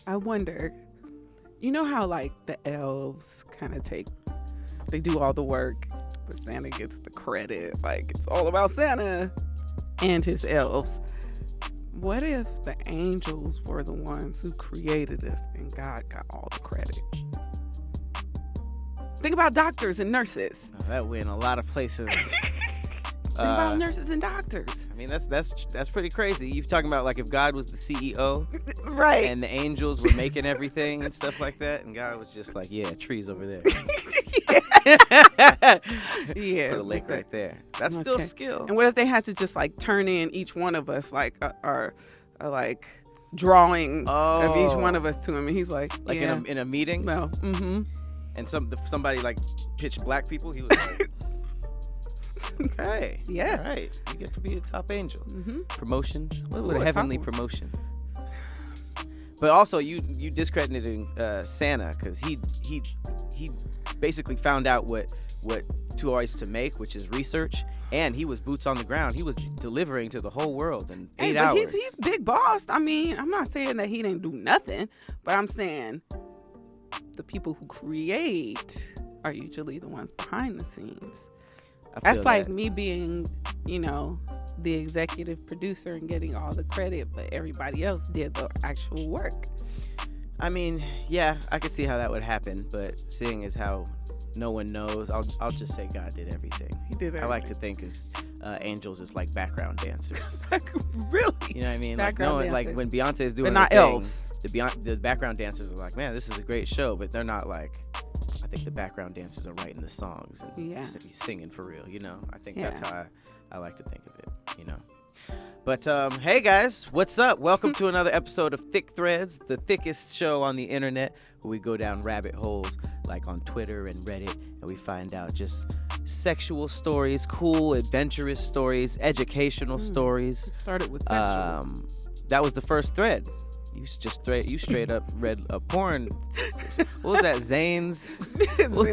I wonder, you know how like the elves kind of they do all the work, but Santa gets the credit. Like it's all about Santa and his elves. What if the angels were the ones who created us and God got all the credit? Think about doctors and nurses. Oh, that went a lot of places. Think about nurses and doctors. I mean, that's pretty crazy. You're talking about like if God was the CEO, right? And the angels were making everything and stuff like that, and God was just like, yeah, trees over there. Yeah, put a lake right there. That's still skill. And what if they had to just like turn in each one of us like our like drawing of each one of us to him, and he's like yeah. in a meeting. No. Mm-hmm. And somebody like pitched black people. He was like, okay, yeah, all right, you get to be a top angel. Mm-hmm. Promotions. What was a heavenly promotion? But also, you discrediting Santa because he basically found out what to always to make, which is research, and he was boots on the ground. He was delivering to the whole world in 8 hours. He's big boss. I mean, I'm not saying that he didn't do nothing, but I'm saying the people who create are usually the ones behind the scenes. That's like me being, the executive producer and getting all the credit, but everybody else did the actual work. I mean, yeah, I could see how that would happen, but seeing as how no one knows, I'll just say God did everything. He did everything. I like to think angels is like background dancers. Really? You know what I mean? Background like when Beyonce is doing but not her thing, elves. The background dancers are like, man, this is a great show, but they're not like, I think the background dancers are writing the songs and singing for real, I think that's how I like to think of it, But hey guys, what's up? Welcome to another episode of Thick Threads, the thickest show on the internet, where we go down rabbit holes like on Twitter and Reddit, and we find out just sexual stories, cool, adventurous stories, educational stories. It started with sexual. That was the first thread. You straight up read a porn. What was that? Zane's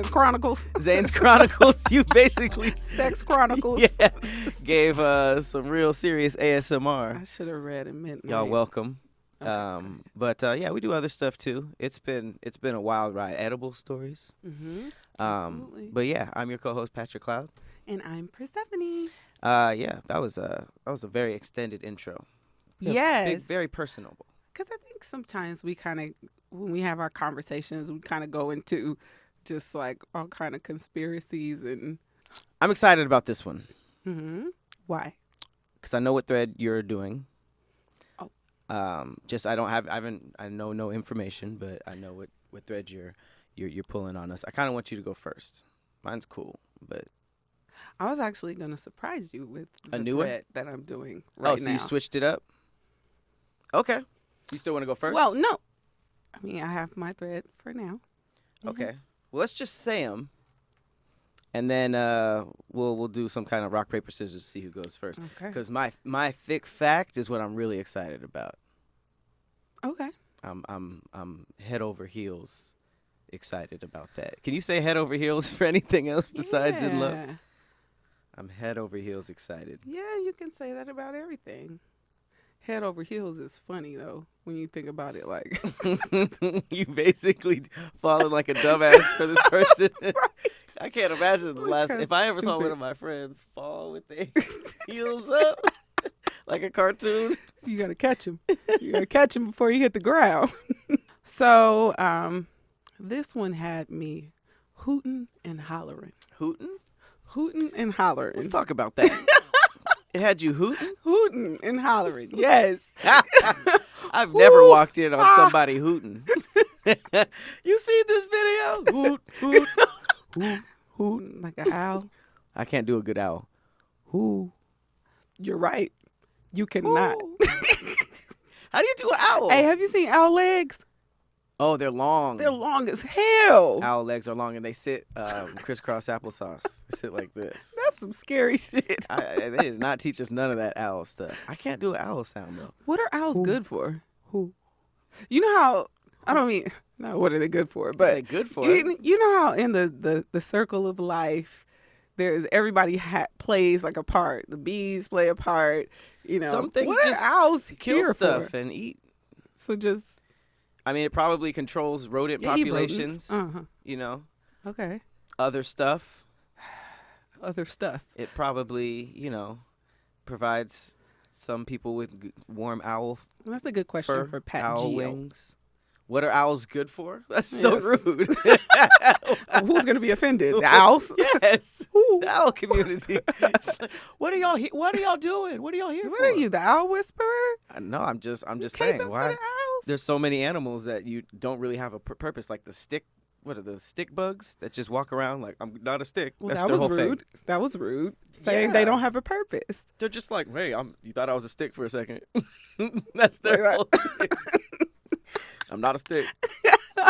Chronicles. Zane's Chronicles. You basically Sex Chronicles. Yeah, gave some real serious ASMR. I should have read it. Y'all welcome. Okay. But yeah, we do other stuff too. It's been a wild ride. Edible stories. Mm-hmm. Absolutely. But yeah, I'm your co-host Patrick Cloud, and I'm Persephone. Yeah, that was a very extended intro. Yes, very personable. Because I think sometimes we kind of, when we have our conversations, we kind of go into just like all kind of conspiracies and. I'm excited about this one. Mm-hmm. Why? Because I know what thread you're doing. Oh. I know no information, but I know what thread you're pulling on us. I kind of want you to go first. Mine's cool, but. I was actually going to surprise you with the a new thread one that I'm doing right now. Oh, so you switched it up? Okay. You still want to go first? Well, no. I mean, I have my thread for now. Okay. Mm-hmm. Well, let's just say them, and then we'll do some kind of rock paper scissors to see who goes first. Okay. Because my thick fact is what I'm really excited about. Okay. I'm head over heels excited about that. Can you say head over heels for anything else besides in love? I'm head over heels excited. Yeah, you can say that about everything. Head over heels is funny though when you think about it. Like you basically falling like a dumbass for this person. Right. I can't imagine the last. If I ever saw one of my friends fall with their heels up like a cartoon, you gotta catch him. You gotta catch him before he hit the ground. So this one had me hooting and hollering. Hooting and hollering. Let's talk about that. It had you hooting? Hooting and hollering. Yes. I've never walked in on somebody hooting. You seen this video? Hoot, hoot, hoot, hoot. Like an owl. I can't do a good owl. Hoo. You're right. You cannot. How do you do an owl? Hey, have you seen owl legs? Oh, they're long. They're long as hell. Owl legs are long, and they sit crisscross applesauce. They sit like this. That's some scary shit. They did not teach us none of that owl stuff. I can't do an owl sound, though. What are owls good for? Who? You know how, I don't mean, no, what are they good for? But what are they good for? You know how in the circle of life, there's everybody plays like a part. The bees play a part. You know, some things what just are owls kill here stuff for? and eat. So just. I mean, it probably controls rodent populations. Uh-huh. You know. Okay. Other stuff. It probably, provides some people with warm owl. Well, that's a good question for Pat owl Geo. wings. What are owls good for? That's so rude. Who's gonna be offended? The owls? Yes. The owl community. Like, what are y'all doing? What are y'all here for? What are you, the owl whisperer? No, I'm just saying. Why? For the owls? There's so many animals that you don't really have a purpose, like the stick. What are the stick bugs that just walk around like I'm not a stick? Well, that's that their was whole rude. thing. That was rude. Saying they don't have a purpose. They're just like, hey, you thought I was a stick for a second. That's their whole thing. I'm not a stick.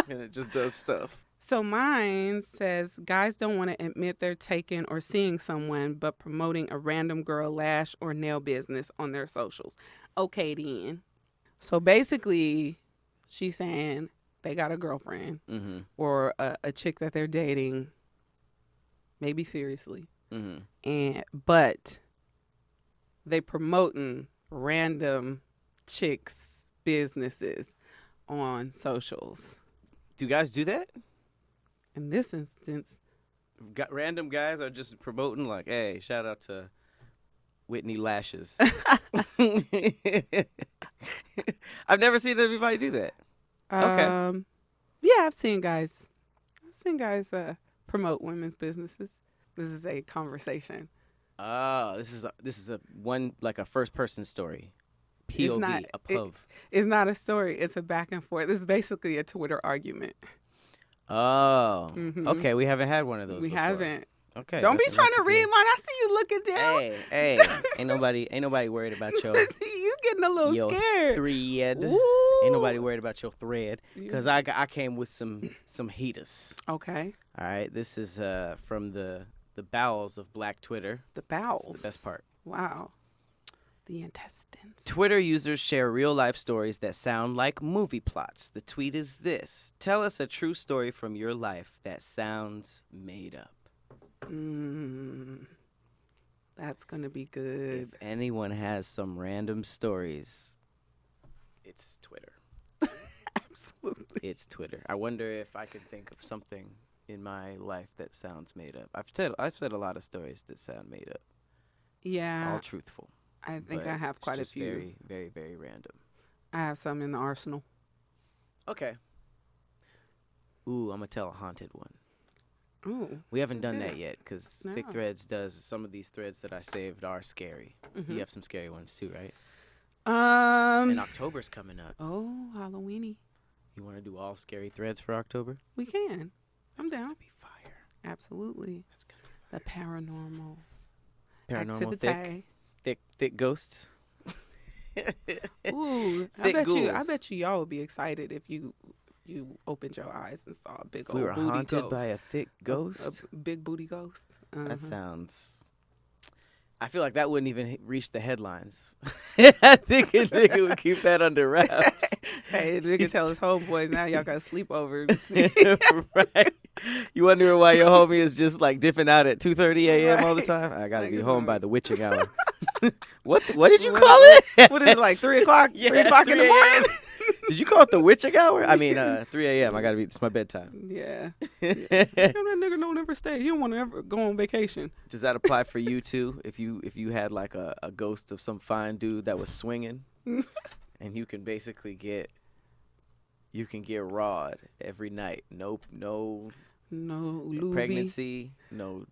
And it just does stuff. So mine says guys don't want to admit they're taking or seeing someone, but promoting a random girl lash or nail business on their socials. Okay, then. So basically, she's saying they got a girlfriend or a chick that they're dating, maybe seriously, but they promoting random chicks' businesses on socials. Do guys do that? In this instance, random guys are just promoting like, hey, shout out to Whitney Lashes. I've never seen anybody do that. Okay. Yeah, I've seen guys promote women's businesses. This is a conversation. Oh, this is a first person story. POV, a POV. It's not a story. It's a back and forth. This is basically a Twitter argument. Oh, okay. We haven't had one of those. We haven't. Okay. Don't be trying to read mine. I see you looking down. Hey, ain't nobody worried about your. You getting a little scared. Thread. Ooh. Ain't nobody worried about your thread because I came with some heaters. Okay. All right. This is from the bowels of Black Twitter. The bowels. That's the best part. Wow. The intestines. Twitter users share real-life stories that sound like movie plots. The tweet is this. Tell us a true story from your life that sounds made up. That's going to be good. If anyone has some random stories, it's Twitter. Absolutely. It's Twitter. I wonder if I could think of something in my life that sounds made up. I've said a lot of stories that sound made up. Yeah. All truthful. I think I have quite a few. Very, very, very random. I have some in the arsenal. Okay. Ooh, I'm going to tell a haunted one. Ooh. We haven't done that yet because No. Thick Threads does. Some of these threads that I saved are scary. You have some scary ones too, right? And October's coming up. Oh, Halloweeny. You want to do all scary threads for October? We can. I'm down. Gonna be fire. Absolutely. That's gonna be fire. The paranormal. Paranormal thick ghosts. Ooh, Thick ghouls. I bet you y'all would be excited if you opened your eyes and saw a big old We were booty haunted ghost. by a thick ghost. A big booty ghost. That sounds. I feel like that wouldn't even reach the headlines. I think it would keep that under wraps. Hey, nigga tell his homeboys now y'all got to sleep over. Right. You wondering why your homie is just like dipping out at 2:30 a.m. all the time? I got to be home by the witching hour. What did you call it? What is it, like 3 o'clock? Yeah, 3 o'clock in the morning? Did you call it the witching hour? I mean, 3 a.m. I got to be, it's my bedtime. Yeah. That nigga don't ever stay. He don't want to ever go on vacation. Does that apply for you too? If you had like a ghost of some fine dude that was swinging and you can basically get rawed every night. No lubie. Pregnancy, no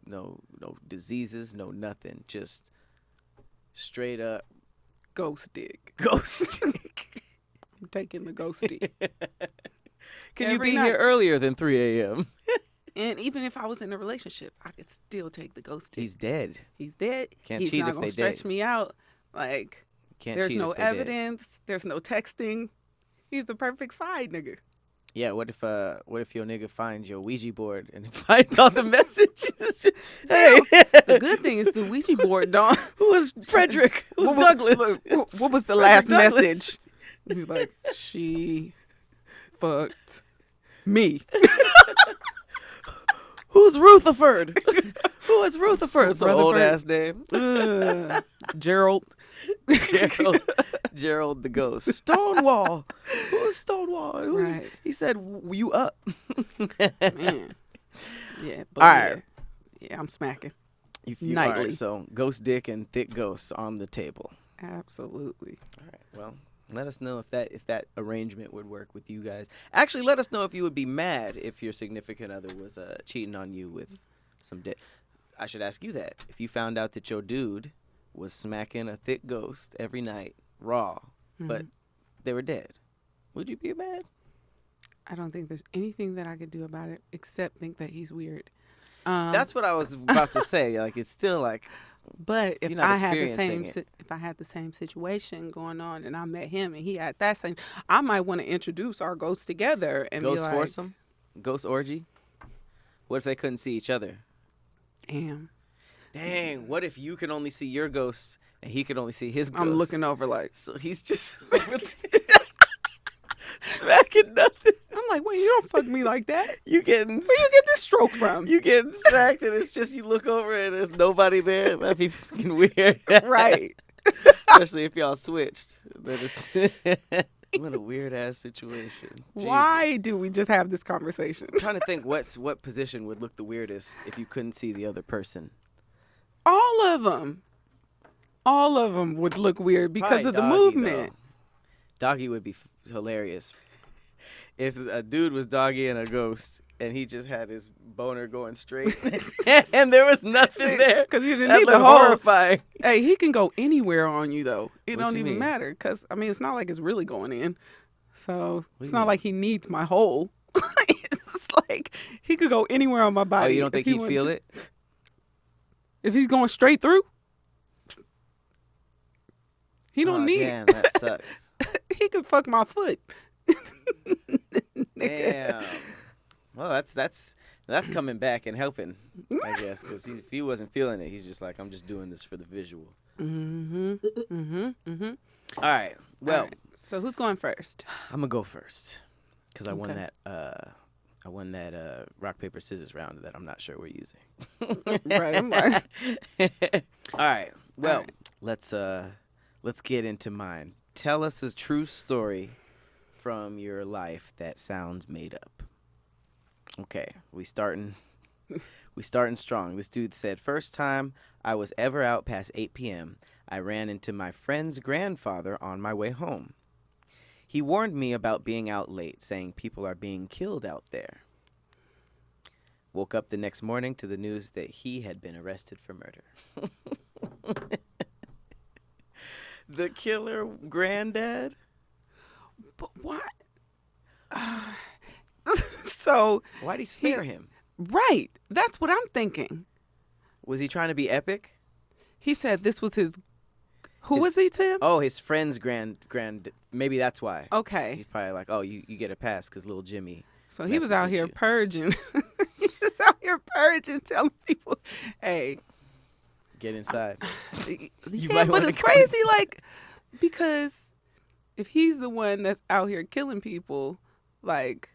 diseases, no nothing. Just straight up ghost dick. Ghost dick. I'm taking the ghost dick. Can you be here earlier than 3 a.m.? And even if I was in a relationship, I could still take the ghost dick. He's dead. He's dead. Can't He's cheat not if gonna they stretch dead. me out. Like there's no evidence. There's no texting. He's the perfect side nigga. Yeah, what if your nigga finds your Ouija board and finds all the messages? Hey, the good thing is the Ouija board don't. Who was Frederick? Who's Douglas? What was the last message? He's like, she fucked me. Who's Rutherford? Who is Rutherford? It's an old ass name. Gerald. Gerald the ghost. Stonewall. Who's Stonewall? Right. He said, you up? Man. Yeah. But All right. Yeah, I'm smacking. All right, so ghost dick and thick ghosts on the table. Absolutely. All right. Well, let us know if that arrangement would work with you guys. Actually, let us know if you would be mad if your significant other was cheating on you with some dick. I should ask you that. If you found out that your dude was smacking a thick ghost every night, raw, but they were dead, would you be mad? I don't think there's anything that I could do about it except think that he's weird. That's what I was about to say. Like, it's still like, but if I had the same situation going on and I met him and he had that same, I might want to introduce our ghosts together and ghost be like, foursome, ghost orgy. What if they couldn't see each other? Dang. What if you can only see your ghost and he could only see his ghost? I'm looking over like, so he's just smacking nothing. I'm like, wait, you don't fuck me like that. Where you get this stroke from? You getting smacked and it's just you look over and there's nobody there. That'd be fucking weird. Right. Especially if y'all switched. What a weird ass situation. Why Jesus. do we just have this conversation? I'm trying to think what position would look the weirdest if you couldn't see the other person. All of them would look weird because Probably of the Doggy, movement. Though. Doggy would be hilarious. If a dude was Doggy and a ghost and he just had his boner going straight and there was nothing there. Because you didn't need the horrifying. Hey, he can go anywhere on you, though. It What don't you even mean? matter. Because, I mean, it's not like it's really going in. So What it's you not mean? like he needs my hole. It's like he could go anywhere on my Oh, body. you don't think he'd feel it? If he's going straight through, he don't need Damn, that sucks. He could fuck my foot. Damn. Well, that's coming back and helping, I guess, because if he wasn't feeling it, he's just like, I'm just doing this for the visual. All right. Well, All right. So who's going first? I'm gonna go first because I won Okay. that rock paper scissors round that I'm not sure we're using. Right. I'm like, All right. Well, All right. let's get into mine. Tell us a true story from your life that sounds made up. Okay, we starting strong. This dude said, first time I was ever out past 8 p.m., I ran into my friend's grandfather on my way home. He warned me about being out late, saying people are being killed out there. Woke up the next morning to the news that he had been arrested for murder. The killer granddad? but what? So Why'd he spare him? right. That's what I'm thinking. Was he trying to be epic? He said this was his. Who was he to him? Oh, his friend's grand. Maybe that's why. Okay. He's probably like, oh, you get a pass because little Jimmy. So he was out here you. purging. He was out here purging, telling people, hey. Get inside. Yeah, but it's crazy, like, because if he's the one that's out here killing people, like,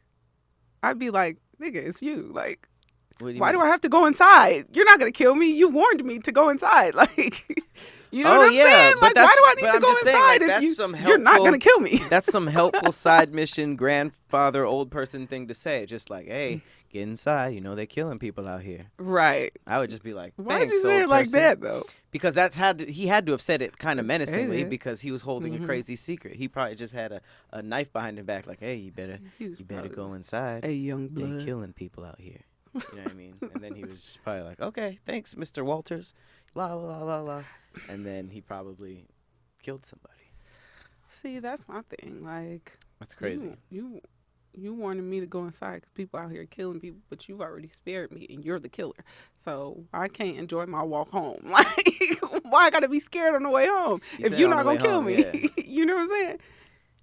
I'd be like, nigga, it's you. Like, why do I have to go inside? You're not going to kill me. You warned me to go inside. Like, you know what I'm saying? Like, why do I need to go inside if you're not going to kill me? That's some helpful side mission, grandfather, old person thing to say. Just like, hey, get inside. You know, they're killing people out here. Right. I would just be like, why did you say it like that, though? Because he had to have said it kind of menacingly because he was holding a crazy secret. He probably just had a knife behind his back, like, hey, you better go inside. A young blood. They're killing people out here. You know what I mean? And then he was just probably like, okay, thanks, Mr. Walters. La, la, la, la. And then he probably killed somebody. See, that's my thing. Like, That's crazy. You wanted me to go inside because people out here killing people, but you've already spared me and you're the killer. So I can't enjoy my walk home. Like, why I got to be scared on the way home if you're not going to kill me? Yeah. You know what I'm saying?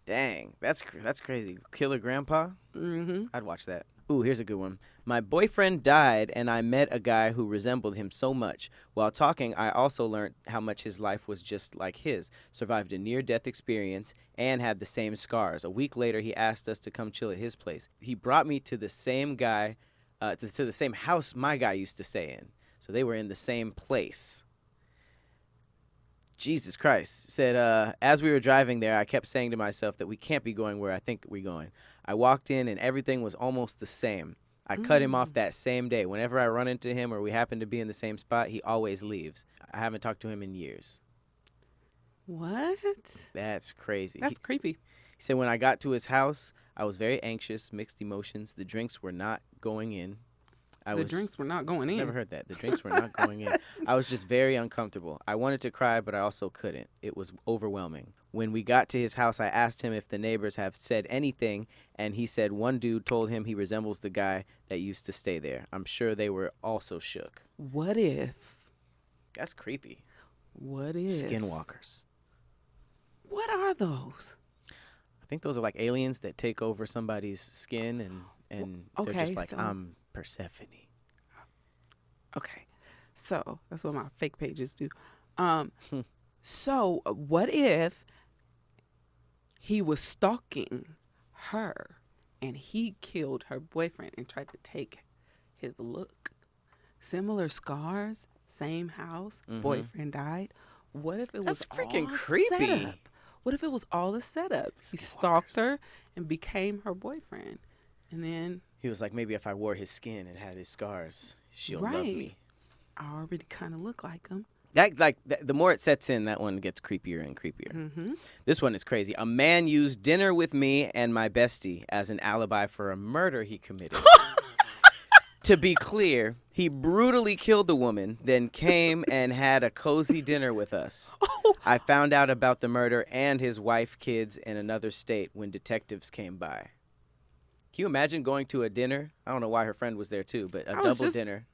Dang, that's crazy. Killer grandpa? Mm-hmm. I'd watch that. Ooh, here's a good one. My boyfriend died, and I met a guy who resembled him so much. While talking, I also learned how much his life was just like his. Survived a near-death experience and had the same scars. A week later, he asked us to come chill at his place. He brought me to the same guy, to the same house my guy used to stay in. So they were in the same place. Jesus Christ. Said, as we were driving there, I kept saying to myself that we can't be going where I think we're going. I walked in and everything was almost the same. I cut him off that same day. Whenever I run into him or we happen to be in the same spot, he always leaves. I haven't talked to him in years. What? That's crazy. That's creepy. He said, when I got to his house, I was very anxious, mixed emotions. The drinks were not going in. Drinks were not going in. Never heard that. The drinks were not going in. I was just very uncomfortable. I wanted to cry, but I also couldn't. It was overwhelming. When we got to his house, I asked him if the neighbors have said anything, and he said one dude told him he resembles the guy that used to stay there. I'm sure they were also shook. What if? That's creepy. What if? Skinwalkers. What are those? I think those are like aliens that take over somebody's skin, and they're just like, I'm Persephone. Okay, so that's what my fake pages do. So what if he was stalking her and he killed her boyfriend and tried to take his look? Similar scars, same house, boyfriend died. What if it was freaking all creepy? Setup? What if it was all a setup? He stalked her and became her boyfriend, and then he was like, maybe if I wore his skin and had his scars, she'll love me. I already kind of look like him. The more it sets in, that one gets creepier and creepier. Mm-hmm. This one is crazy. A man used dinner with me and my bestie as an alibi for a murder he committed. To be clear, he brutally killed the woman, then came and had a cozy dinner with us. I found out about the murder and his wife, kids in another state when detectives came by. Can you imagine going to a dinner? I don't know why her friend was there too, but a double dinner.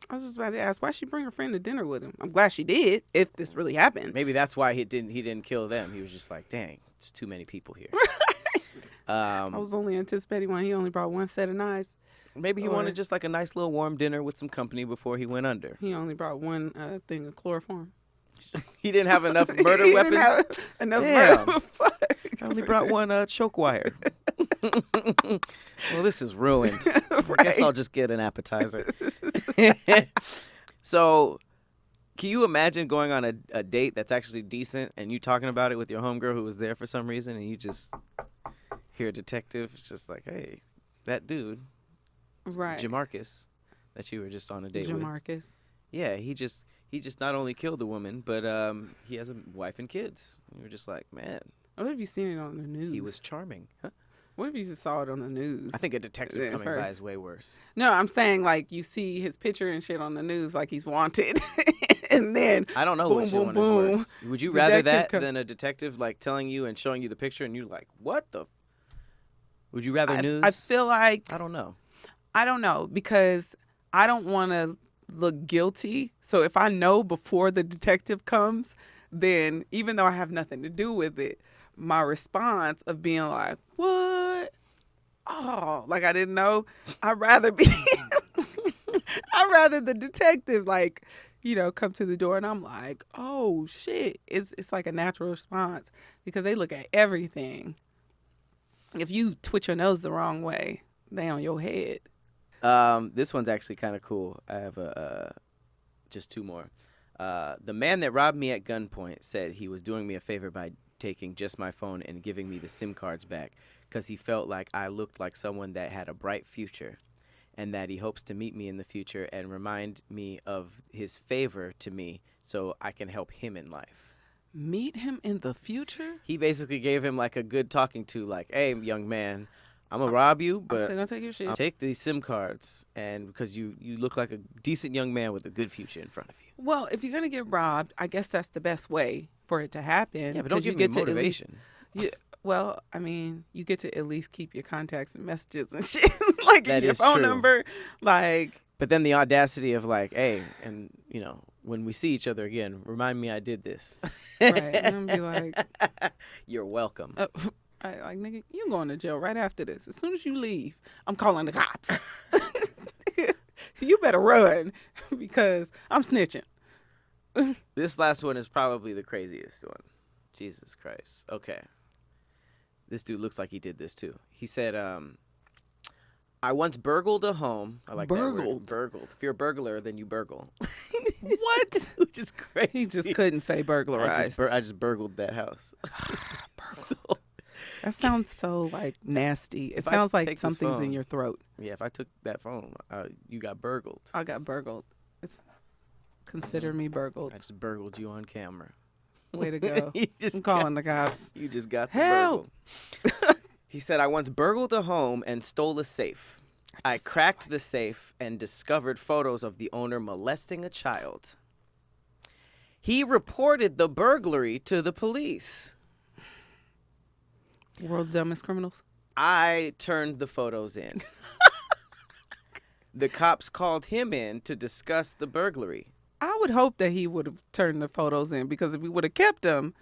I was just about to ask, why she bring her friend to dinner with him? I'm glad she did, if this really happened. Maybe that's why he didn't kill them. He was just like, dang, it's too many people here. I was only anticipating when he only brought one set of knives. Maybe he wanted just like a nice little warm dinner with some company before he went under. He only brought one thing of chloroform. He didn't have enough murder weapons? Didn't have enough murder. I only brought one choke wire. Well, this is ruined. Right. I guess I'll just get an appetizer. So, can you imagine going on a date that's actually decent and you talking about it with your homegirl who was there for some reason and you just hear a detective just like, hey, that dude, right, Jamarcus, that you were just on a date with. Jamarcus. Yeah, he just not only killed the woman, but he has a wife and kids. And you were just like, man. What have you seen it on the news? He was charming. Huh? What if you just saw it on the news? I think a detective coming by is way worse. No, I'm saying like you see his picture and shit on the news like he's wanted. And then I don't know which one is worse. Would you rather that than a detective like telling you and showing you the picture and you're like, what the? Would you rather news? I feel like. I don't know. I don't know because I don't want to look guilty. So if I know before the detective comes, then even though I have nothing to do with it, my response of being like, what? Oh, like I didn't know. I'd rather be, I'd rather the detective like, you know, come to the door and I'm like, oh shit. It's like a natural response because they look at everything. If you twitch your nose the wrong way, they on your head. This one's actually kind of cool. I have just two more. The man that robbed me at gunpoint said he was doing me a favor by taking just my phone and giving me the SIM cards back because he felt like I looked like someone that had a bright future and that he hopes to meet me in the future and remind me of his favor to me so I can help him in life. Meet him in the future? He basically gave him like a good talking to, like, hey, young man, I'm going to rob you, but I'm still gonna take your shit. I'll take these SIM cards and because you look like a decent young man with a good future in front of you. Well, if you're going to get robbed, I guess that's the best way for it to happen. Yeah, but don't give me motivation. Well, I mean, you get to at least keep your contacts and messages and shit, like that your phone number, like. But then the audacity of like, hey, and you know, when we see each other again, remind me I did this. Right, and I'm be like, you're welcome. Like, nigga, you going to jail right after this. As soon as you leave, I'm calling the cops. You better run because I'm snitching. This last one is probably the craziest one. Jesus Christ. Okay. This dude looks like he did this too. He said, I once burgled a home. I like burgled. that word. Burgled. If you're a burglar, then you burgle. What? Which is crazy. He just couldn't say burglarized. I just burgled that house. So, that sounds so like nasty. It If I sounds like take this something's in phone- your throat. yeah, if I took that phone, you got burgled. I got burgled. Consider me burgled. I just burgled you on camera. Way to go. You just I'm calling the cops. You just got the Help. burgle. He said, I once burgled a home and stole a safe. I cracked the safe and discovered photos of the owner molesting a child. He reported the burglary to the police. World's dumbest criminals. I turned the photos in. The cops called him in to discuss the burglary. I would hope that he would have turned the photos in, because if we would have kept them.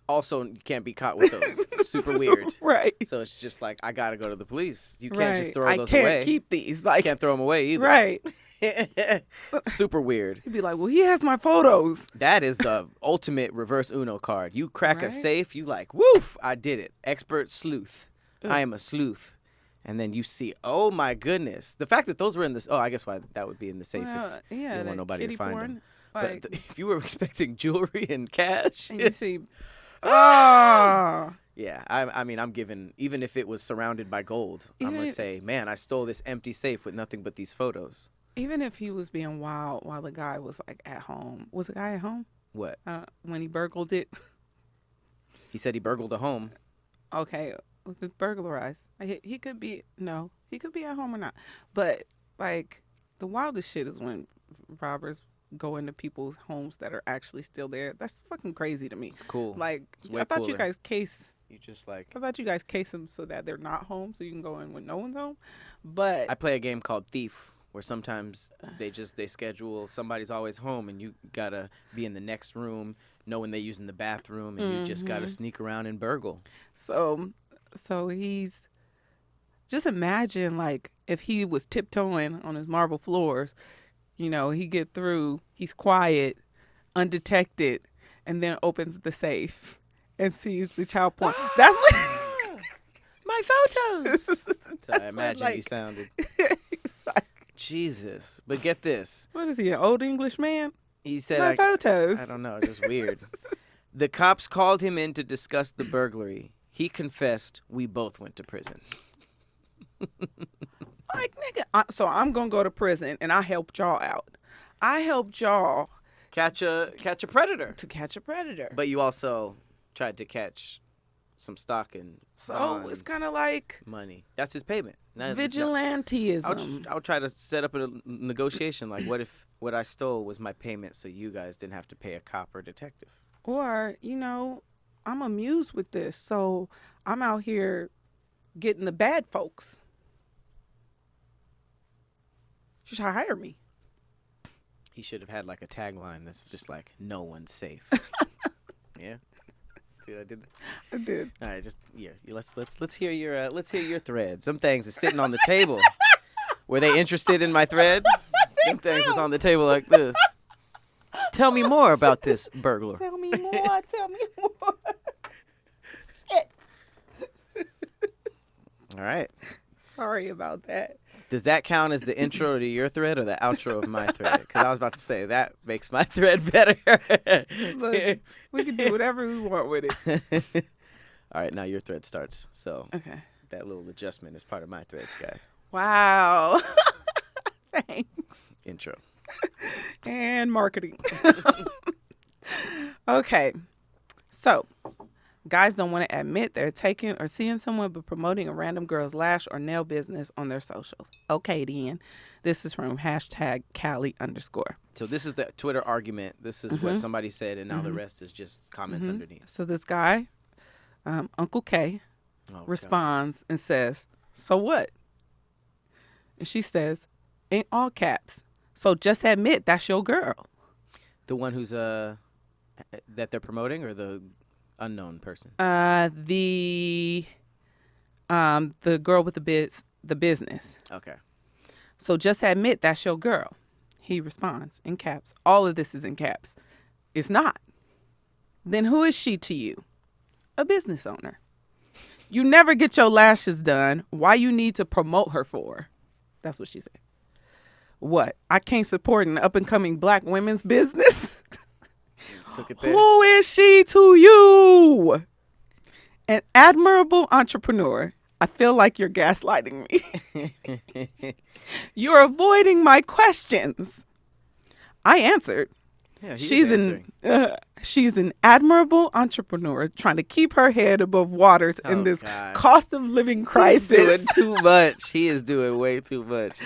Also, you can't be caught with those. Super weird. Right. So it's just like, I got to go to the police. You can't just throw those I away. can't keep these. Like, Can't throw them away either. Right. Super weird. He'd be like, well, he has my photos. That is the ultimate reverse Uno card. You crack a Right. safe, you like, woof, I did it. Expert sleuth. Ugh. I am a sleuth. And then you see, oh my goodness. The fact that those were in this, I guess why that would be in the safe Well, if you yeah, didn't want that nobody to kitty find porn, them. like- But if you were expecting jewelry and cash, And you see, oh, yeah, I mean, I'm giving, even if it was surrounded by gold, I'm going to Even- say, man, I stole this empty safe with nothing but these photos. even if he was being wild while the guy was like at home. Was the guy at home What? when he burgled it? He said he burgled a home. Okay, it's burglarized. He could be, no, he could be at home or not. But like the wildest shit is when robbers go into people's homes that are actually still there. That's fucking crazy to me. It's cool. Like, It's way I thought you cooler. guys case. You just like, I thought you guys case them so that they're not home, so you can go in when no one's home. But I play a game called Thief, where sometimes they schedule somebody's always home and you gotta be in the next room knowing they're using the bathroom and you just gotta sneak around and burgle. so he's, just imagine like if he was tiptoeing on his marble floors, you know, he get through, he's quiet, undetected, and then opens the safe and sees the child porn. That's My photos. So I what, imagine he like- sounded. he's like, Jesus. But get this. what is he, an old English man? He said, My photos. I don't know, just weird. The cops called him in to discuss the burglary. He confessed, we both went to prison. Like, nigga, so I'm gonna go to prison and I helped y'all out. I helped y'all Catch a predator. to catch a predator. But you also tried to catch some stock and so bonds, it's kind of like money. That's his payment. vigilanteism. I'll try to set up a negotiation. Like, what if what I stole was my payment so you guys didn't have to pay a cop or detective? Or, you know, I'm amused with this, so I'm out here getting the bad folks. You should hire me. He should have had like a tagline that's just like, no one's safe. Yeah. See what I did there? I did. All right, let's hear your thread. Some things are sitting on the table. Were they interested in my thread? Some things was on the table like this. Tell me more about this burglar. Tell me more. Tell me more. All right. Sorry about that. Does that count as the intro to your thread or the outro of my thread? Because I was about to say that makes my thread better. Look, we can do whatever we want with it. All right, now your thread starts. So Okay. that little adjustment is part of my threads, guy. Wow. Thanks. Intro. And marketing. Okay. So, guys don't want to admit they're taking or seeing someone but promoting a random girl's lash or nail business on their socials. Okay, then. This is from #Cali_. So this is the Twitter argument. This is what somebody said, and now the rest is just comments underneath. So this guy, Uncle K, Oh, responds and says, "So what?" And she says, in all caps, "So just admit that's your girl." God. The one who's that they're promoting, or the unknown person? The girl with the business. Okay. "So just admit that's your girl." He responds in caps. All of this is in caps. "It's not." "Then who is she to you?" "A business owner." "You never get your lashes done. Why you need to promote her for?" That's what she said. What? I can't support an up-and-coming black women's business? Took it there. Who is she to you? An admirable entrepreneur. I feel like you're gaslighting me. You're avoiding my questions. I answered. Yeah, She's an admirable entrepreneur trying to keep her head above waters in this cost of living crisis. He's doing too much. He is doing way too much.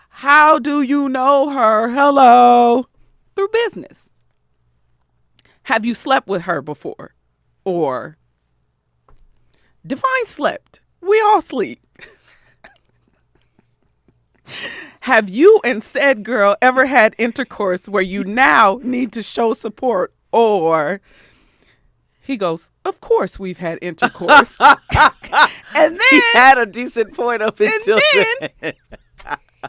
How do you know her? Hello. Through business. Have you slept with her before? Or define slept. We all sleep. Have you and said girl ever had intercourse where you now need to show support? Or he goes, of course we've had intercourse. And then he had a decent point up until then.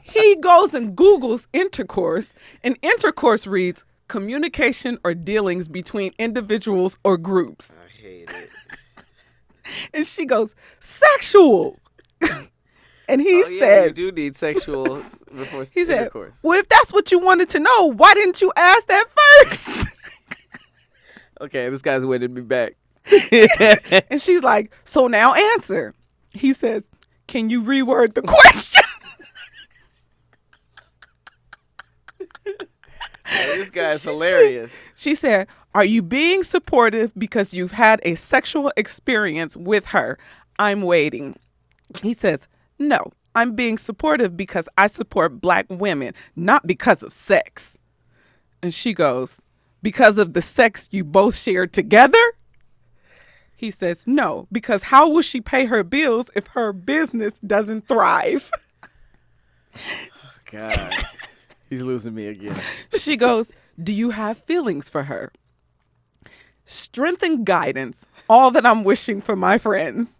He goes and Googles intercourse, and intercourse reads communication or dealings between individuals or groups. I hate it. And she goes, sexual. And he says, you do need sexual before he intercourse. Said, well, if that's what you wanted to know, why didn't you ask that first? Okay, this guy's winning me back. And she's like, so now answer. He says, can you reword the question? This guy's hilarious. She said, are you being supportive because you've had a sexual experience with her? I'm waiting. He says, no, I'm being supportive because I support black women, not because of sex. And she goes, because of the sex you both shared together? He says, no, because how will she pay her bills if her business doesn't thrive? God. He's losing me again. She goes, do you have feelings for her? Strength and guidance, all that I'm wishing for my friends.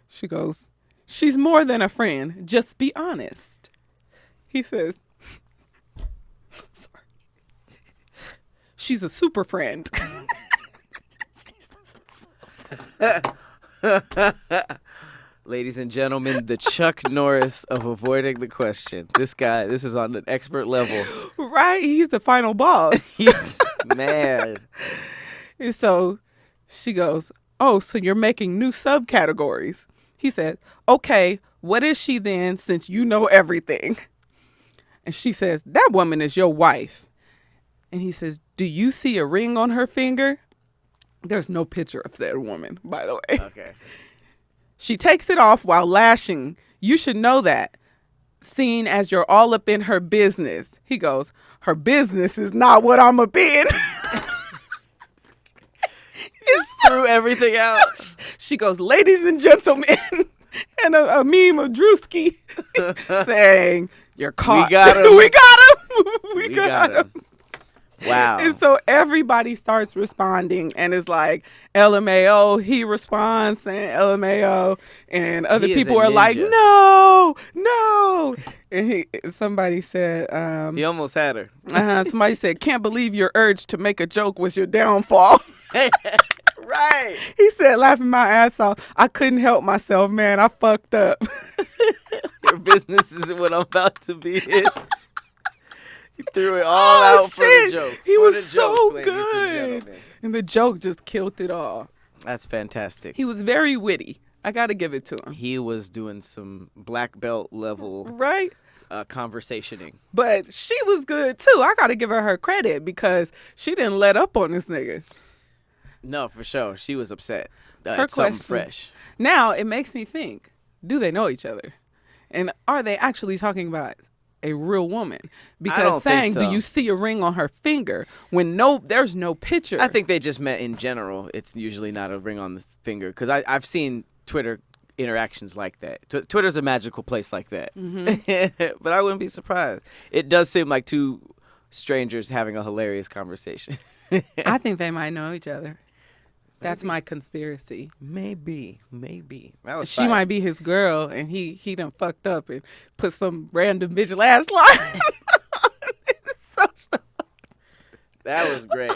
She goes, she's more than a friend. Just be honest. He says, sorry. She's a super friend. Ladies and gentlemen, the Chuck Norris of avoiding the question. This guy, this is on an expert level. Right? He's the final boss. He's mad. And so she goes, oh, so you're making new subcategories. He said, okay, what is she then since you know everything? And she says, that woman is your wife. And he says, do you see a ring on her finger? There's no picture of said woman, by the way. Okay. She takes it off while lashing. You should know that. Seen as you're all up in her business. He goes, her business is not what I'm up in. It's threw everything out. She goes, ladies and gentlemen, and a meme of Drewski saying, you're caught. We got him. We got him. We got him. Wow. And so everybody starts responding and it's like, LMAO. He responds saying LMAO. And other people are like, no. And somebody said. He almost had her. Somebody said, can't believe your urge to make a joke was your downfall. Right. He said, laughing my ass off. I couldn't help myself, man. I fucked up. Your business isn't what I'm about to be in. He threw it all out for the joke. He was so joke, good. And the joke just killed it all. That's fantastic. He was very witty. I got to give it to him. He was doing some black belt level conversationing. But she was good, too. I got to give her credit because she didn't let up on this nigga. No, for sure. She was upset. Her something fresh. Now, it makes me think, do they know each other? And are they actually talking about a real woman? Because saying, do you see a ring on her finger when there's no picture? I think they just met in general. It's usually not a ring on the finger because I've seen Twitter interactions like that. Twitter's a magical place like that. Mm-hmm. But I wouldn't be surprised. It does seem like two strangers having a hilarious conversation. I think they might know each other. That's my conspiracy. Maybe. That was she might be his girl, and he done fucked up and put some random bitch last line. That was great.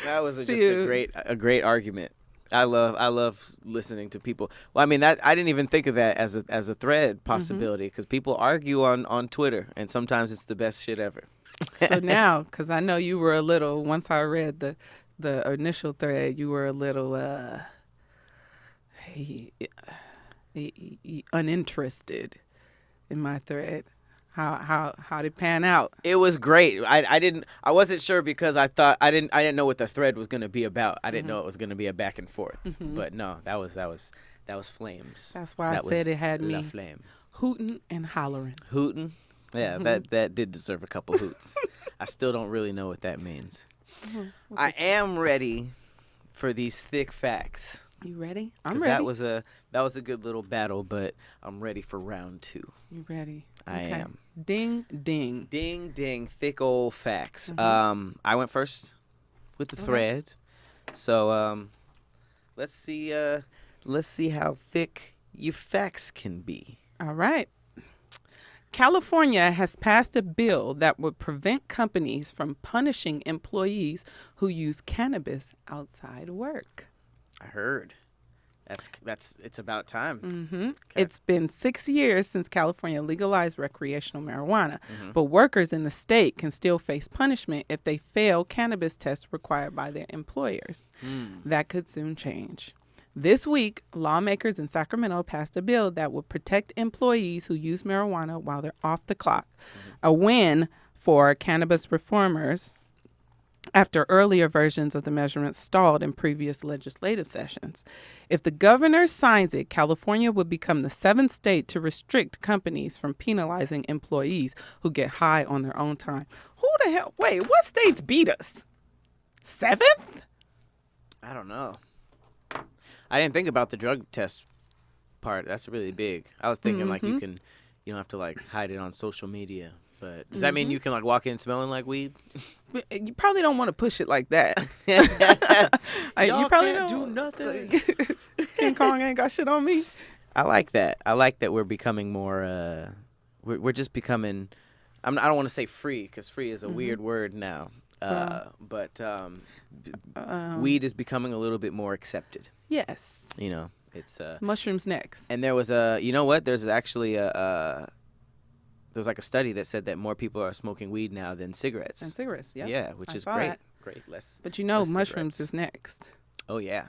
That was just a great argument. I love listening to people. Well, I mean, that I didn't even think of that as a thread possibility, because people argue on Twitter, and sometimes it's the best shit ever. So now, because I know you were a little, once I read the initial thread, you were a little uninterested in my thread. How did it pan out? It was great. I wasn't sure, because I didn't know what the thread was going to be about. I didn't know it was going to be a back and forth. But no, that was flames. That's why I said it had me flame. hooting and hollering. Hooting? Yeah, that did deserve a couple hoots. I still don't really know what that means. I am ready for these thick facts. You ready? I'm ready. That was a good little battle, but I'm ready for round 2. You ready? I am. Ding, ding. Ding, ding. Thick old facts. I went first with the thread. So let's see how thick your facts can be. All right. California has passed a bill that would prevent companies from punishing employees who use cannabis outside work. I heard. It's about time. Okay. It's been 6 years since California legalized recreational marijuana, but workers in the state can still face punishment if they fail cannabis tests required by their employers. That could soon change. This week, lawmakers in Sacramento passed a bill that would protect employees who use marijuana while they're off the clock, a win for cannabis reformers after earlier versions of the measurement stalled in previous legislative sessions. If the governor signs it, California would become the 7th state to restrict companies from penalizing employees who get high on their own time. Who the hell? Wait, what states beat us? 7th? I don't know. I didn't think about the drug test part. That's really big. I was thinking like you don't have to like hide it on social media. But does that mean you can like walk in smelling like weed? You probably don't want to push it like that. Y'all you probably can't don't do nothing. King Kong ain't got shit on me. I like that. I like that we're becoming more. We're just becoming. I don't want to say free, because free is a weird word now. But weed is becoming a little bit more accepted. Yes. You know, it's mushrooms next. And there was you know what? There's actually there's like a study that said that more people are smoking weed now than cigarettes. Yeah. Yeah, which is great. Great. But you know, mushrooms cigarettes is next. Oh yeah.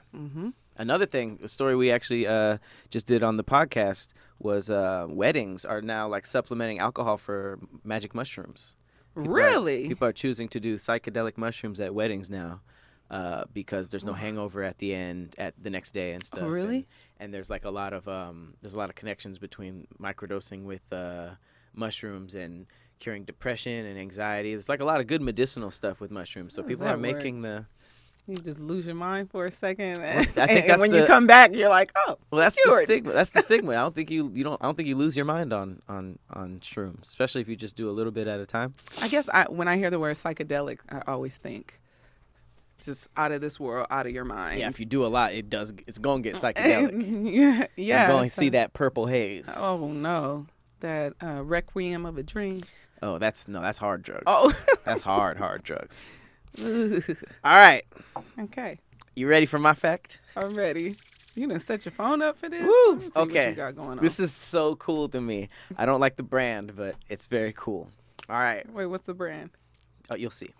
Another thing, a story we actually just did on the podcast was weddings are now like supplementing alcohol for magic mushrooms. People are choosing to do psychedelic mushrooms at weddings now, because there's no hangover at the next day and stuff. Oh, really? And there's like a lot of connections between microdosing with mushrooms and curing depression and anxiety. There's like a lot of good medicinal stuff with mushrooms. So people are making You just lose your mind for a second, I think and when you come back, you're like, oh, well, that's cured. the stigma. That's the stigma. I don't think you lose your mind on shrooms, especially if you just do a little bit at a time. I guess when I hear the word psychedelic, I always think just out of this world, out of your mind. Yeah, if you do a lot, it's gonna get psychedelic. Yeah. You're going to see that purple haze. Oh no, that requiem of a dream. Oh, that's hard drugs. Oh, that's hard drugs. All right. Okay. You ready for my fact? I'm ready. You done set your phone up for this? Woo! Okay. What you got going on. This is so cool to me. I don't like the brand, but it's very cool. All right. Wait, what's the brand? Oh, you'll see.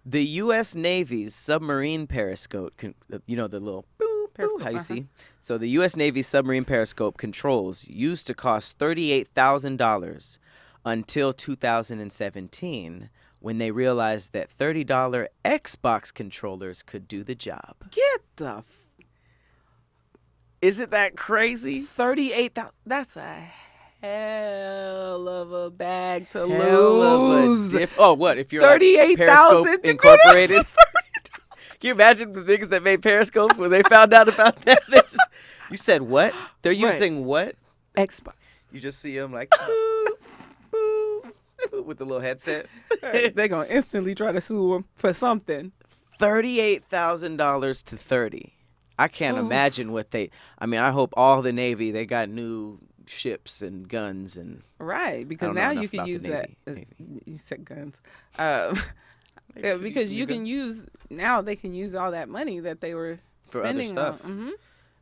The U.S. Navy's submarine periscope, you know, the little periscope, how you see? So the U.S. Navy's submarine periscope controls used to cost $38,000 until 2017, when they realized that $30 Xbox controllers could do the job. Get the Isn't that crazy? $38,000. That's a hell of a bag to lose. What if you're $38,000 Periscope Incorporated? Can you imagine the things that made Periscope when they found out about that? You said what? They're using what? Xbox. You just see them like boop, boop, boop, with the little headset. They're gonna instantly try to sue them for something. $38,000 to $30,000. I can't imagine what I mean, I hope all the Navy, they got new ships and guns and. Right, because now you can use that. You said guns. Yeah, because you can use, now they can use all that money that they were for other stuff.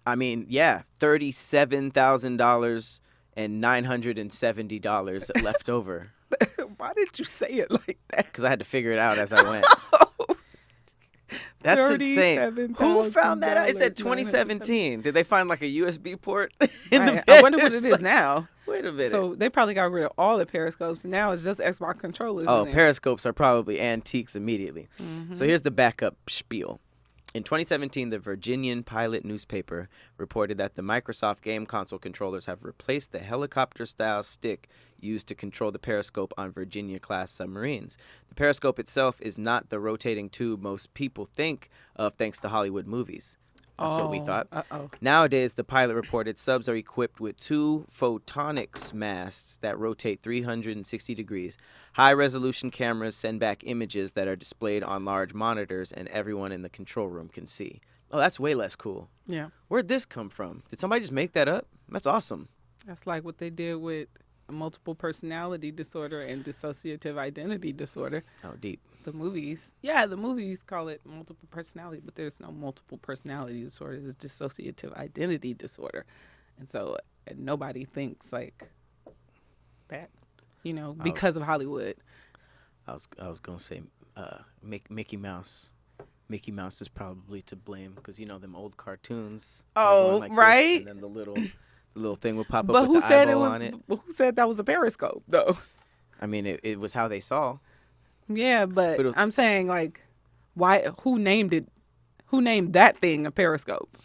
I mean, yeah, $37,000 and $970 left over. Why did you say it like that? Because I had to figure it out as I went. That's insane. Who found that out? It said 2017. Did they find like a USB port in the bed? I wonder what it is now. Wait a minute. So they probably got rid of all the periscopes. Now it's just Xbox controllers. Oh, periscopes are probably antiques immediately. So here's the backup spiel. In 2017, the Virginian Pilot newspaper reported that the Microsoft game console controllers have replaced the helicopter-style stick used to control the periscope on Virginia-class submarines. The periscope itself is not the rotating tube most people think of thanks to Hollywood movies. That's what we thought. Nowadays, the pilot reported subs are equipped with 2 photonics masts that rotate 360 degrees. High-resolution cameras send back images that are displayed on large monitors and everyone in the control room can see. Oh, that's way less cool. Yeah. Where'd this come from? Did somebody just make that up? That's awesome. That's like what they did with multiple personality disorder and dissociative identity disorder. Oh, deep. The movies. Yeah, the movies call it multiple personality, but there's no multiple personality disorder. It's dissociative identity disorder. And so nobody thinks like that, because of Hollywood. I was going to say Mickey Mouse. Mickey Mouse is probably to blame because, them old cartoons. Oh, like right. This, and then the little thing would pop up but with the eyeball on it. But who said that was a periscope, though? I mean, it was how they saw. Yeah, but I'm saying, like, why? Who named it? Who named that thing a periscope?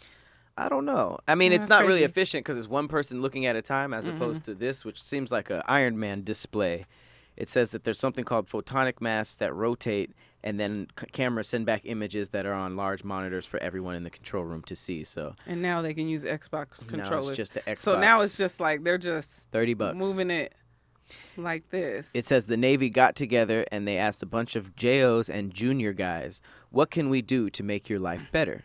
I don't know. I mean, it's not crazy. really efficient because it's one person looking at a time as opposed to this, which seems like an Iron Man display. It says that there's something called photonic masts that rotate, and then cameras send back images that are on large monitors for everyone in the control room to see. So. And now they can use Xbox controllers. Now it's just the Xbox. So now it's just like they're just $30 moving it. Like this. It says the Navy got together and they asked a bunch of JOs and junior guys, what can we do to make your life better?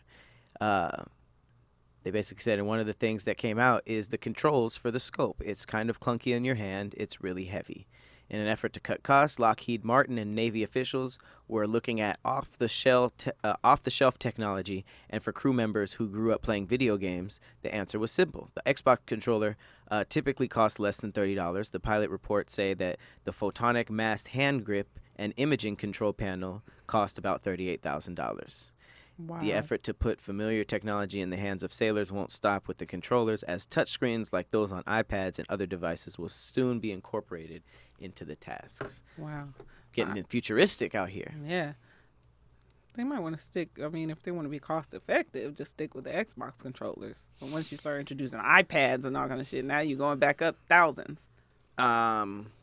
They basically said, and one of the things that came out is the controls for the scope. It's kind of clunky in your hand. It's really heavy. In an effort to cut costs, Lockheed Martin and Navy officials were looking at off-the-shelf technology, and for crew members who grew up playing video games, the answer was simple. The Xbox controller typically costs less than $30. The pilot reports say that the photonic mast hand grip and imaging control panel cost about $38,000. Wow. The effort to put familiar technology in the hands of sailors won't stop with the controllers, as touchscreens like those on iPads and other devices will soon be incorporated into the tasks. Wow. Getting futuristic out here. Yeah. They might want to stick, if they want to be cost effective, just stick with the Xbox controllers. But once you start introducing iPads and all kind of shit, now you're going back up thousands.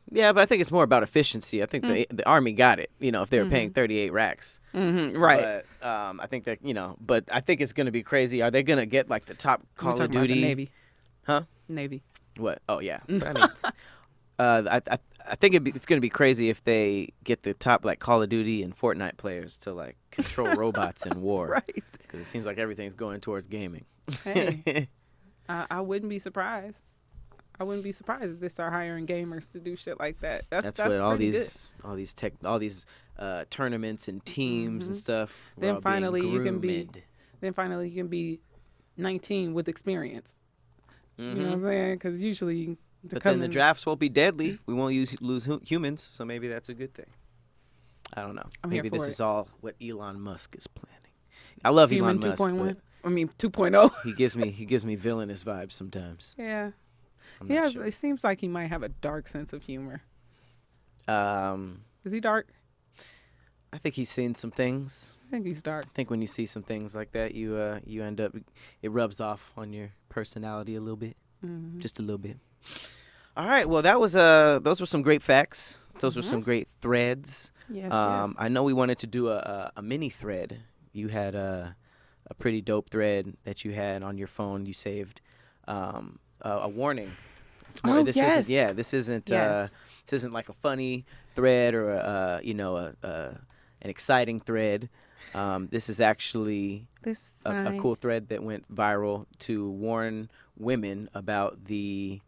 Yeah, but I think it's more about efficiency. I think the Army got it, if they were paying 38 racks. Right. But I think that, but I think it's going to be crazy. Are they going to get like the top Call of Duty? About the Navy. Huh? Navy. What? Oh, yeah. But, I think it's going to be crazy if they get the top like Call of Duty and Fortnite players to like control robots in war. Right. Because it seems like everything's going towards gaming. Hey, I wouldn't be surprised. I wouldn't be surprised if they start hiring gamers to do shit like that. That's what all these tournaments and teams and stuff. Then finally you can be 19 with experience. You know what I'm saying? Because usually, but then the drafts won't be deadly. We won't lose humans, so maybe that's a good thing. I don't know. Maybe this is all what Elon Musk is planning. I love Elon Musk. 2.0. He gives me villainous vibes sometimes. Yeah. Sure. It seems like he might have a dark sense of humor. Is he dark? I think he's seen some things. I think he's dark. I think when you see some things like that, you end up, it rubs off on your personality a little bit, just a little bit. All right, well those were some great facts. Those were some great threads. Yes, I know we wanted to do a mini thread. You had a pretty dope thread that you had on your phone. You saved. A warning. This isn't like a funny thread or an exciting thread. This is actually a cool thread that went viral to warn women about what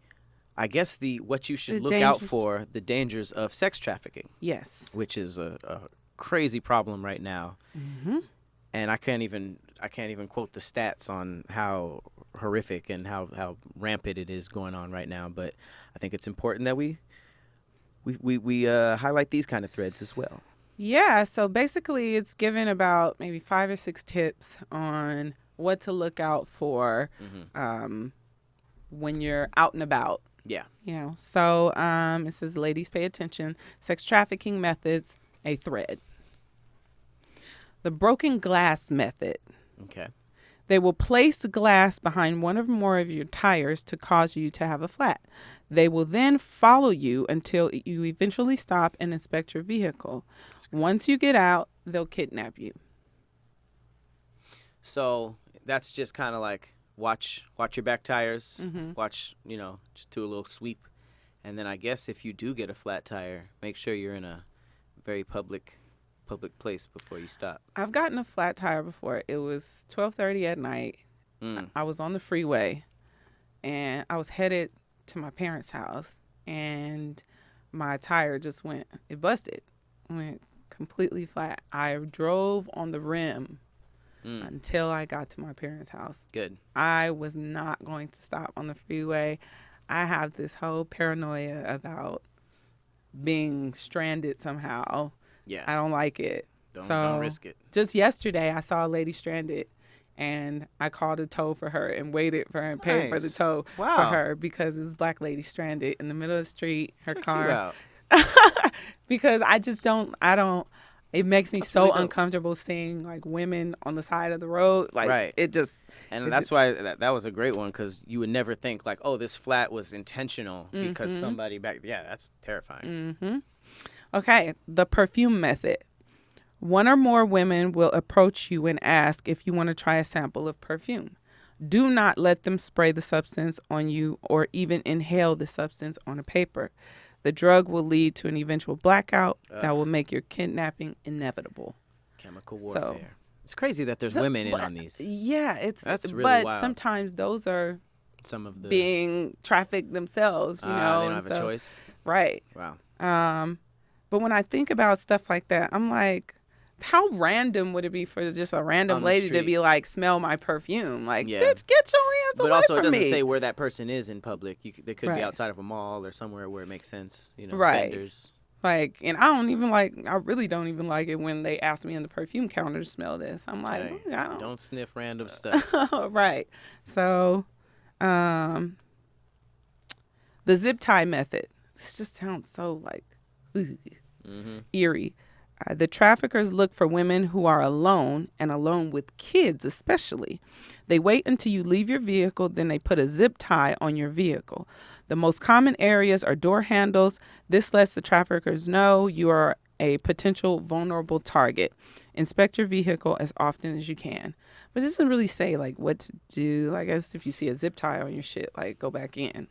you should look out for, the dangers of sex trafficking. Yes. Which is a crazy problem right now. And I can't even I can't even quote the stats on how horrific and how rampant it is going on right now. But I think it's important that we highlight these kind of threads as well. Yeah. So basically, it's given about maybe 5 or 6 tips on what to look out for when you're out and about. Yeah. So it says, ladies, pay attention. Sex trafficking methods, a thread. The broken glass method. Okay. They will place the glass behind one or more of your tires to cause you to have a flat. They will then follow you until you eventually stop and inspect your vehicle. Once you get out, they'll kidnap you. So that's just kind of like watch your back tires, watch, just do a little sweep. And then I guess if you do get a flat tire, make sure you're in a very public place before you stop. I've gotten a flat tire before. It was 12:30 at night. I was on the freeway and I was headed to my parents' house and my tire just it busted. Went completely flat. I drove on the rim until I got to my parents' house. Good. I was not going to stop on the freeway. I have this whole paranoia about being stranded somehow. Yeah. I don't like it. Don't risk it. Just yesterday, I saw a lady stranded, and I called a tow for her and waited for her and paid for the tow for her because this black lady stranded in the middle of the street, her car. Because I don't. It makes me so uncomfortable seeing like women on the side of the road. Like it just. And that's why that was a great one, because you would never think like, oh, this flat was intentional because somebody back. Yeah, that's terrifying. Okay, the perfume method. One or more women will approach you and ask if you want to try a sample of perfume. Do not let them spray the substance on you or even inhale the substance on a paper. The drug will lead to an eventual blackout that will make your kidnapping inevitable. Chemical warfare. So, it's crazy that there's women in on these. Yeah, that's really wild. But sometimes those are some of the being trafficked themselves, They don't have a choice. Right. Wow. But when I think about stuff like that, I'm like, how random would it be for just a random lady to be like, smell my perfume? Like, bitch, get your hands away from me. But also, it doesn't say where that person is in public. They could be outside of a mall or somewhere where it makes sense. Vendors. Like, and I really don't even like it when they ask me in the perfume counter to smell this. I'm like, don't sniff random stuff. Right. So, the zip tie method. This just sounds so like eerie. The traffickers look for women who are alone and alone with kids especially. They wait until you leave your vehicle, then they put a zip tie on your vehicle. The most common areas are door handles. This lets the traffickers know you are a potential vulnerable target. Inspect your vehicle as often as you can. But it doesn't really say like what to do. I guess if you see a zip tie on your shit, like go back in.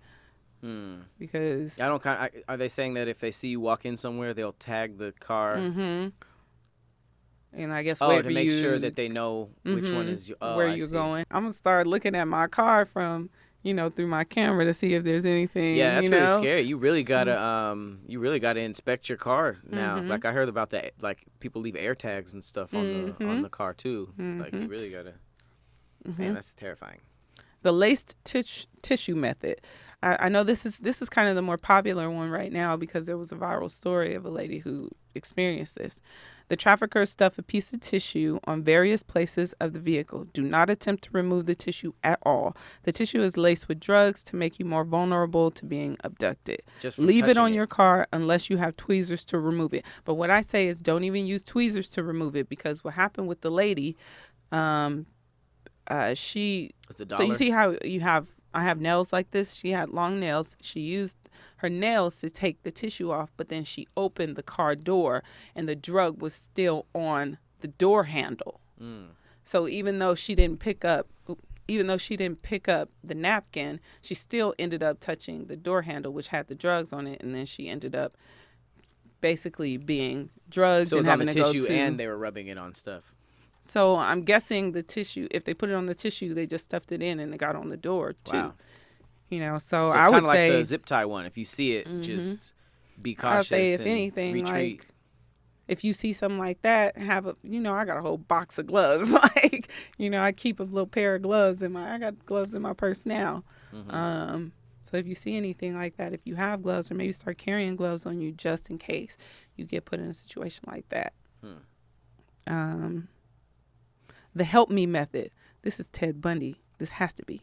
Because are they saying that if they see you walk in somewhere, they'll tag the car? And I guess to make sure that they know which one is where you're going. I'm gonna start looking at my car from through my camera to see if there's anything. Yeah, that's really scary. You really gotta inspect your car now. Like I heard about that. Like people leave air tags and stuff on the car too. Like you really gotta. Man, that's terrifying. The laced tissue method. I know this is kind of the more popular one right now because there was a viral story of a lady who experienced this. The traffickers stuff a piece of tissue on various places of the vehicle. Do not attempt to remove the tissue at all. The tissue is laced with drugs to make you more vulnerable to being abducted. Leave it on your car unless you have tweezers to remove it. But what I say is don't even use tweezers to remove it, because what happened with the lady, so you see how I have nails like this. She had long nails. She used her nails to take the tissue off, but then she opened the car door and the drug was still on the door handle. So even though she didn't pick up the napkin, she still ended up touching the door handle, which had the drugs on it, and then she ended up basically being drugged and having to go to. So it was on the tissue and they were rubbing it on stuff. So I'm guessing the tissue, if they put it on the tissue, they just stuffed it in and it got on the door too. Wow. So I would say like the zip tie one. If you see it, just be cautious. I would say if anything, retreat. like if you see something like that, have a, I got a whole box of gloves. Like, I keep a little pair of gloves I got gloves in my purse now. Mm-hmm. So if you see anything like that, if you have gloves, or maybe start carrying gloves on you just in case you get put in a situation like that. The help me method. This is Ted Bundy. This has to be.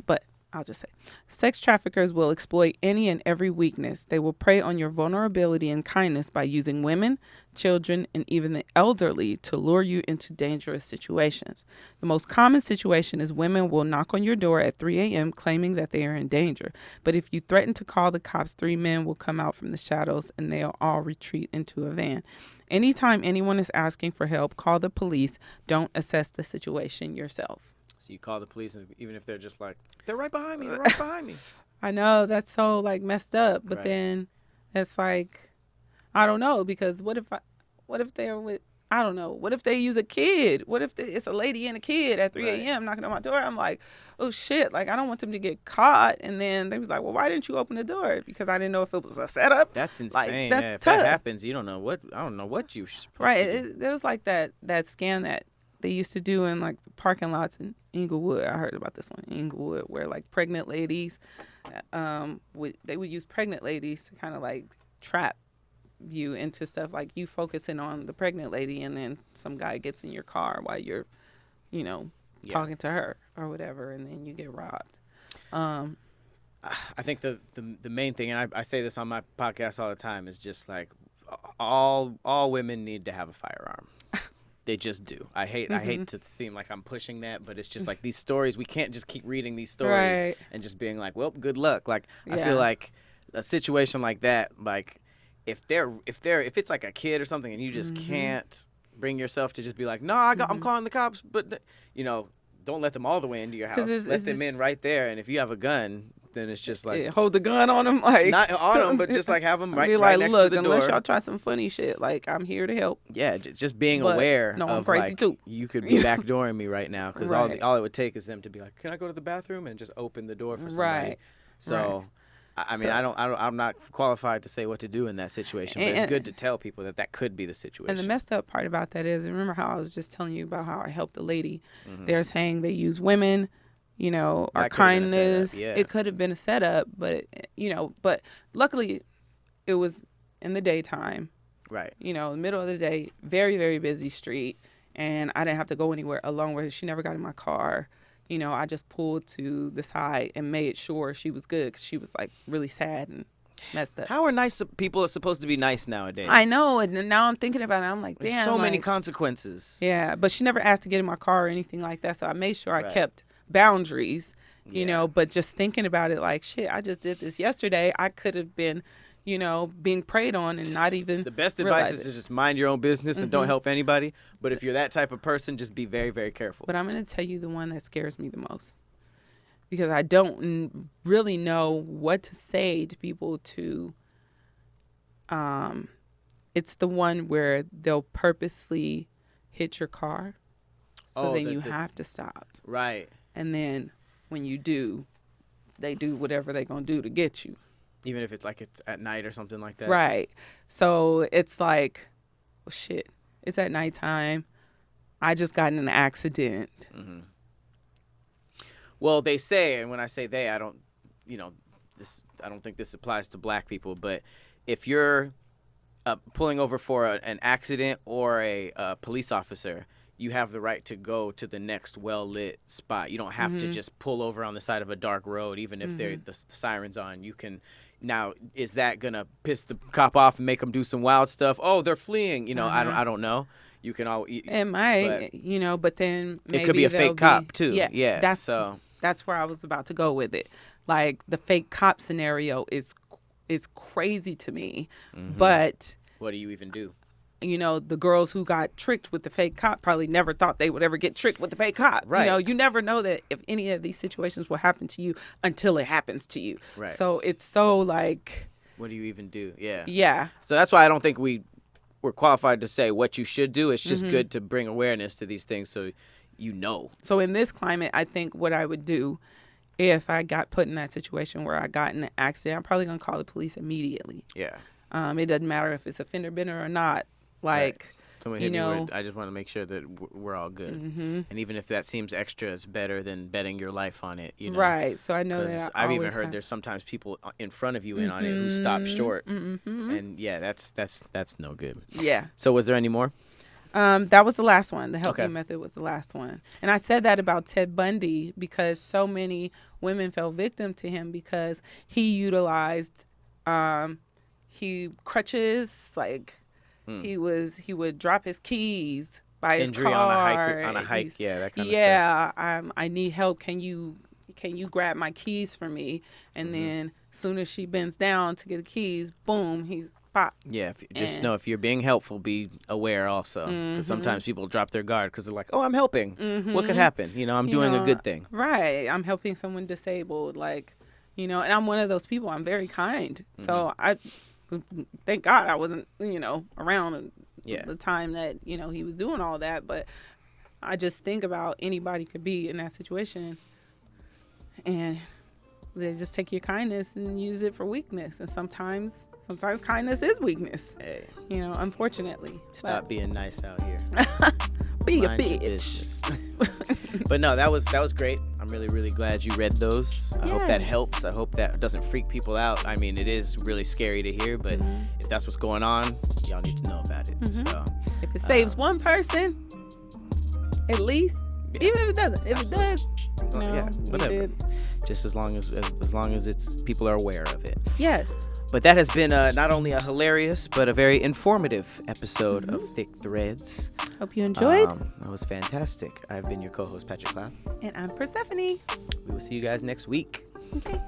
But I'll just say, sex traffickers will exploit any and every weakness. They will prey on your vulnerability and kindness by using women, children, and even the elderly to lure you into dangerous situations. The most common situation is women will knock on your door at 3 a.m. claiming that they are in danger. But if you threaten to call the cops, 3 men will come out from the shadows and they'll all retreat into a van. Anytime anyone is asking for help, call the police. Don't assess the situation yourself. So you call the police, and even if they're just like, they're right behind me, they're right behind me. I know, that's so like messed up. But then it's like, I don't know, because what if they're with, I don't know, what if they use a kid? What if it's a lady and a kid at 3 a.m. knocking on my door? I'm like, oh shit, like I don't want them to get caught. And then they was like, well, why didn't you open the door? Because I didn't know if it was a setup. That's insane. Like, that's if tough. that happens, I don't know what you supposed to do. There was like that scam that they used to do in like the parking lots in Inglewood. I heard about this one in Inglewood, where like pregnant ladies, they would use pregnant ladies to kind of like trap you into stuff, like you focusing on the pregnant lady, and then some guy gets in your car while you're, talking to her or whatever, and then you get robbed. I think the main thing, and I say this on my podcast all the time, is just like all women need to have a firearm. They just do. I hate to seem like I'm pushing that, but it's just like these stories. We can't just keep reading these stories and just being like, well, good luck. Like I feel like a situation like that, like if it's like a kid or something, and you just can't bring yourself to just be like, no, I'm calling the cops, but don't let them all the way into your house. Let them in right there, and if you have a gun, then it's just like hold the gun on them, like not on them, but just like have them right next look, to the door. Unless y'all try some funny shit, like I'm here to help. Yeah, just being aware I'm of crazy like too. You could be backdooring me right now, because all it would take is them to be like, can I go to the bathroom, and just open the door for somebody. Right. So. I mean, I'm not qualified to say what to do in that situation, but it's good to tell people that could be the situation. And the messed up part about that is, remember how I was just telling you about how I helped a lady? They're saying they use women, our kindness. Yeah. It could have been a setup, but but luckily it was in the daytime. Right. In the middle of the day, very, very busy street, and I didn't have to go anywhere alone where she never got in my car. I just pulled to the side and made sure she was good, because she was like really sad and messed up. How are nice people supposed to be nice nowadays? I know, and now I'm thinking about it. I'm like, damn. There's so many consequences. Yeah, but she never asked to get in my car or anything like that, so I made sure I kept boundaries, but just thinking about it, like, shit, I just did this yesterday. I could have been, being preyed on and not even. The best advice is to just mind your own business and don't help anybody. But if you're that type of person, just be very, very careful. But I'm going to tell you the one that scares me the most, because I don't really know what to say to people to. It's the one where they'll purposely hit your car, so then you have to stop. Right. And then when you do, they do whatever they're going to do to get you. Even if it's at night or something like that. Right. So it's like, well, shit, it's at nighttime. I just got in an accident. Mm-hmm. Well, they say, and when I say they, I don't think this applies to black people, but if you're pulling over for an accident or a police officer, you have the right to go to the next well-lit spot. You don't have to just pull over on the side of a dark road, even if the siren's on. You can. Now, is that gonna piss the cop off and make them do some wild stuff? Oh, they're fleeing. I don't know. You can all. It might, but then maybe it could be a fake cop too. Yeah. That's where I was about to go with it. Like, the fake cop scenario is crazy to me, but what do you even do? The girls who got tricked with the fake cop probably never thought they would ever get tricked with the fake cop. Right. You never know that if any of these situations will happen to you until it happens to you. Right. So it's so like, what do you even do? Yeah. Yeah. So that's why I don't think we're qualified to say what you should do. It's just good to bring awareness to these things so So in this climate, I think what I would do if I got put in that situation where I got in an accident, I'm probably going to call the police immediately. Yeah. It doesn't matter if it's a fender bender or not. Like, Someone hit me with, I just want to make sure that we're all good. Mm-hmm. And even if that seems extra, it's better than betting your life on it. You know? Right. So I know that I've even heard there's sometimes people in front of you in on it who stop short. Mm-hmm. And yeah, that's no good. Yeah. So was there any more? That was the last one. The helping method was the last one. And I said that about Ted Bundy because so many women fell victim to him because he utilized crutches, like he would drop his keys by his car on a hike, that kind of stuff. Yeah, I need help. Can you grab my keys for me? And then as soon as she bends down to get the keys, boom, he's pop. Yeah, if you're being helpful, be aware also, because sometimes people drop their guard because they're like, "Oh, I'm helping. What could happen? I'm doing a good thing." Right. I'm helping someone disabled, like, and I'm one of those people. I'm very kind, so I thank God I wasn't, around the time that he was doing all that. But I just think about anybody could be in that situation, and they just take your kindness and use it for weakness, and sometimes kindness is weakness. Hey. Unfortunately. Stop being nice out here. Be Mind a bitch. But no, that was great. I'm really, really glad you read those. I hope that helps. I hope that doesn't freak people out. I mean, it is really scary to hear, but if that's what's going on, y'all need to know about it. So, if it saves one person, at least, even if it doesn't. If it does, whatever. Just as long as it's people are aware of it. Yes. But that has been not only a hilarious but a very informative episode of Thick Threads. Hope you enjoyed. That was fantastic. I've been your co-host Patrick Cloud. And I'm Persephone. We will see you guys next week. Okay.